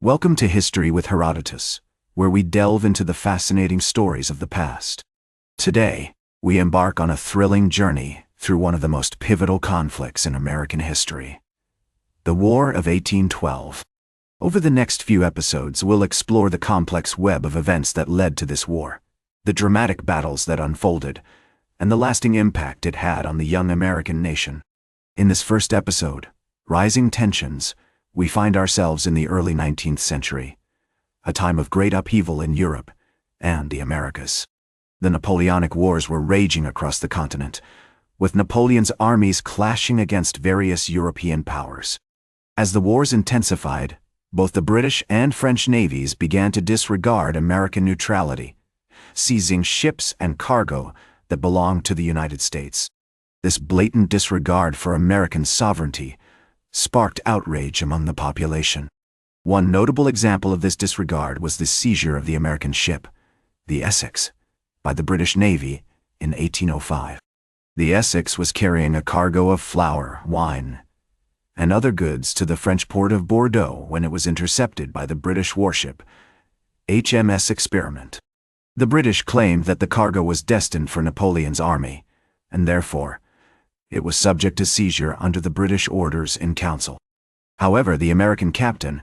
Welcome to History with Herodotus, where we delve into the fascinating stories of the past. Today, we embark on a thrilling journey through one of the most pivotal conflicts in American history, the War of 1812. Over the next few episodes, we'll explore the complex web of events that led to this war, the dramatic battles that unfolded, and the lasting impact it had on the young American nation. In this first episode, Rising Tensions, we find ourselves in the early 19th century, a time of great upheaval in Europe and the Americas. The Napoleonic Wars were raging across the continent, with Napoleon's armies clashing against various European powers. As the wars intensified, both the British and French navies began to disregard American neutrality, seizing ships and cargo that belonged to the United States. This blatant disregard for American sovereignty sparked outrage among the population. One notable example of this disregard was the seizure of the American ship, the Essex, by the British Navy in 1805. The Essex was carrying a cargo of flour, wine, and other goods to the French port of Bordeaux when it was intercepted by the British warship HMS Experiment. The British claimed that the cargo was destined for Napoleon's army, and therefore, it was subject to seizure under the British orders in council. However, the American captain,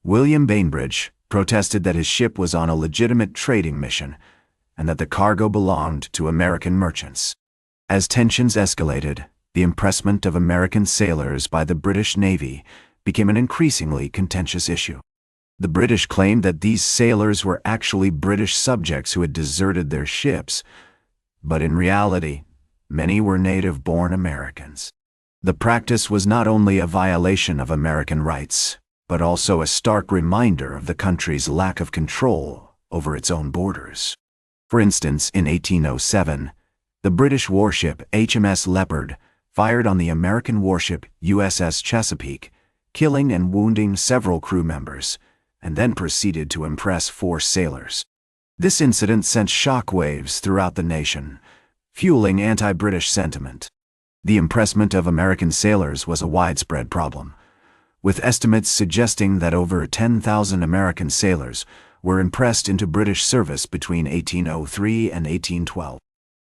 William Bainbridge, protested that his ship was on a legitimate trading mission and that the cargo belonged to American merchants. As tensions escalated, the impressment of American sailors by the British Navy became an increasingly contentious issue. The British claimed that these sailors were actually British subjects who had deserted their ships, but in reality, many were native-born Americans. The practice was not only a violation of American rights, but also a stark reminder of the country's lack of control over its own borders. For instance, in 1807, the British warship HMS Leopard fired on the American warship USS Chesapeake, killing and wounding several crew members, and then proceeded to impress 4 sailors. This incident sent shockwaves throughout the nation, fueling anti-British sentiment. The impressment of American sailors was a widespread problem, with estimates suggesting that over 10,000 American sailors were impressed into British service between 1803 and 1812.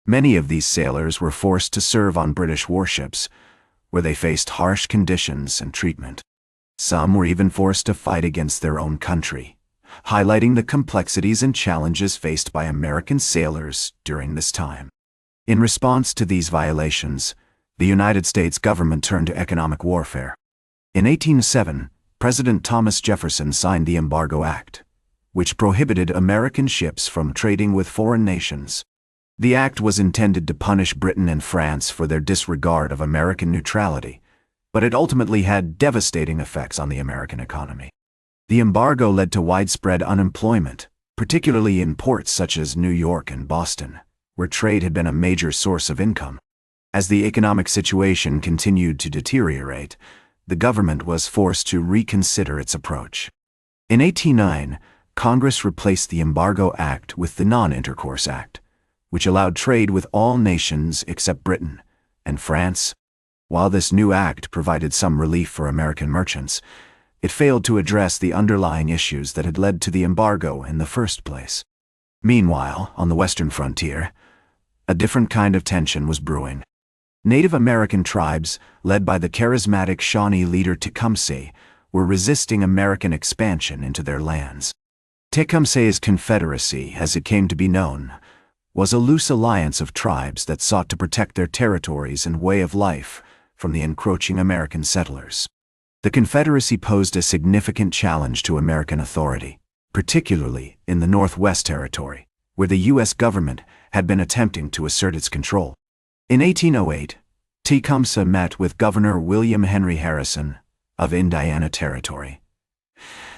Many of these sailors were forced to serve on British warships, where they faced harsh conditions and treatment. Some were even forced to fight against their own country, highlighting the complexities and challenges faced by American sailors during this time. In response to these violations, the United States government turned to economic warfare. In 1807, President Thomas Jefferson signed the Embargo Act, which prohibited American ships from trading with foreign nations. The act was intended to punish Britain and France for their disregard of American neutrality, but it ultimately had devastating effects on the American economy. The embargo led to widespread unemployment, particularly in ports such as New York and Boston, where trade had been a major source of income. As the economic situation continued to deteriorate, the government was forced to reconsider its approach. In 1809, Congress replaced the Embargo Act with the Non-Intercourse Act, which allowed trade with all nations except Britain and France. While this new act provided some relief for American merchants, it failed to address the underlying issues that had led to the embargo in the first place. Meanwhile, on the western frontier, a different kind of tension was brewing. Native American tribes, led by the charismatic Shawnee leader Tecumseh, were resisting American expansion into their lands. Tecumseh's Confederacy, as it came to be known, was a loose alliance of tribes that sought to protect their territories and way of life from the encroaching American settlers. The Confederacy posed a significant challenge to American authority, particularly in the Northwest Territory, where the U.S. government had been attempting to assert its control. In 1808, Tecumseh met with Governor William Henry Harrison of Indiana Territory,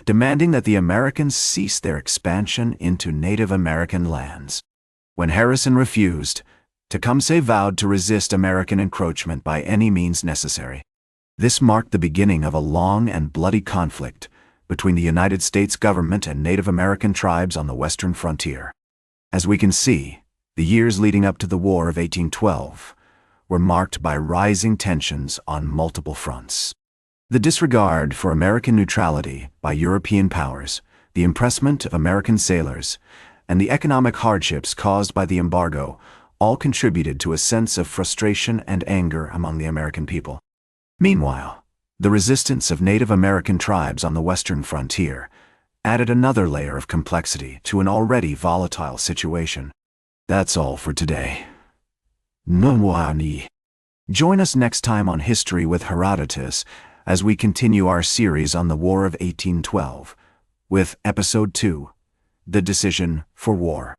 demanding that the Americans cease their expansion into Native American lands. When Harrison refused, Tecumseh vowed to resist American encroachment by any means necessary. This marked the beginning of a long and bloody conflict between the United States government and Native American tribes on the western frontier. As we can see, the years leading up to the War of 1812 were marked by rising tensions on multiple fronts. The disregard for American neutrality by European powers, the impressment of American sailors, and the economic hardships caused by the embargo all contributed to a sense of frustration and anger among the American people. Meanwhile, the resistance of Native American tribes on the western frontier added another layer of complexity to an already volatile situation. That's all for today. Join us next time on History with Herodotus as we continue our series on the War of 1812, with Episode 2, The Decision for War.